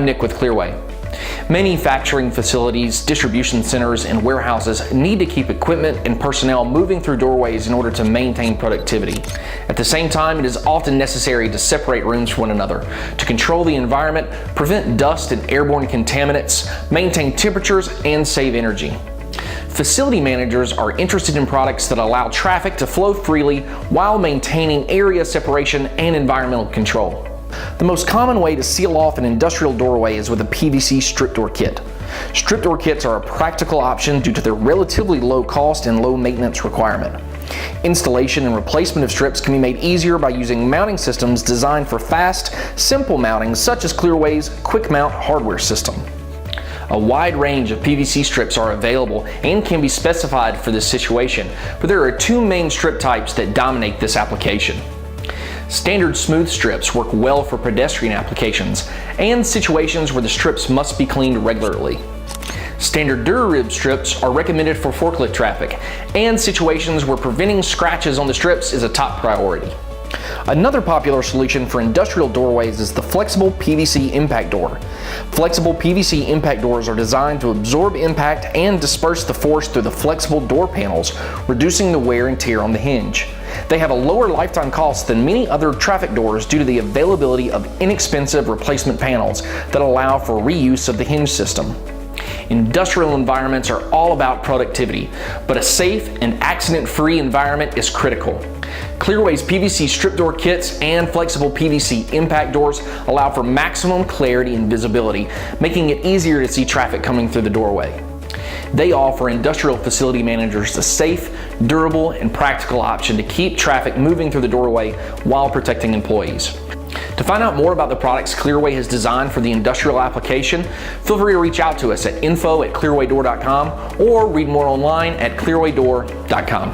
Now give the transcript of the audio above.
Nick with Clearway. Manufacturing facilities, distribution centers, and warehouses need to keep equipment and personnel moving through doorways in order to maintain productivity. At the same time, it is often necessary to separate rooms from one another to control the environment, prevent dust and airborne contaminants, maintain temperatures, and save energy. Facility managers are interested in products that allow traffic to flow freely while maintaining area separation and environmental control. The most common way to seal off an industrial doorway is with a PVC strip door kit. Strip door kits are a practical option due to their relatively low cost and low maintenance requirement. Installation and replacement of strips can be made easier by using mounting systems designed for fast, simple mounting, such as Clearway's Quick Mount hardware system. A wide range of PVC strips are available and can be specified for this situation, but there are two main strip types that dominate this application. Standard smooth strips work well for pedestrian applications and situations where the strips must be cleaned regularly. Standard Durarib strips are recommended for forklift traffic and situations where preventing scratches on the strips is a top priority. Another popular solution for industrial doorways is the flexible PVC Impact Door. Flexible PVC Impact Doors are designed to absorb impact and disperse the force through the flexible door panels, reducing the wear and tear on the hinge. They have a lower lifetime cost than many other traffic doors due to the availability of inexpensive replacement panels that allow for reuse of the hinge system. Industrial environments are all about productivity, but a safe and accident-free environment is critical. Clearway's PVC strip door kits and flexible PVC impact doors allow for maximum clarity and visibility, making it easier to see traffic coming through the doorway. They offer industrial facility managers a safe, durable, and practical option to keep traffic moving through the doorway while protecting employees. To find out more about the products Clearway has designed for the industrial application, feel free to reach out to us at info@clearwaydoor.com or read more online at clearwaydoor.com.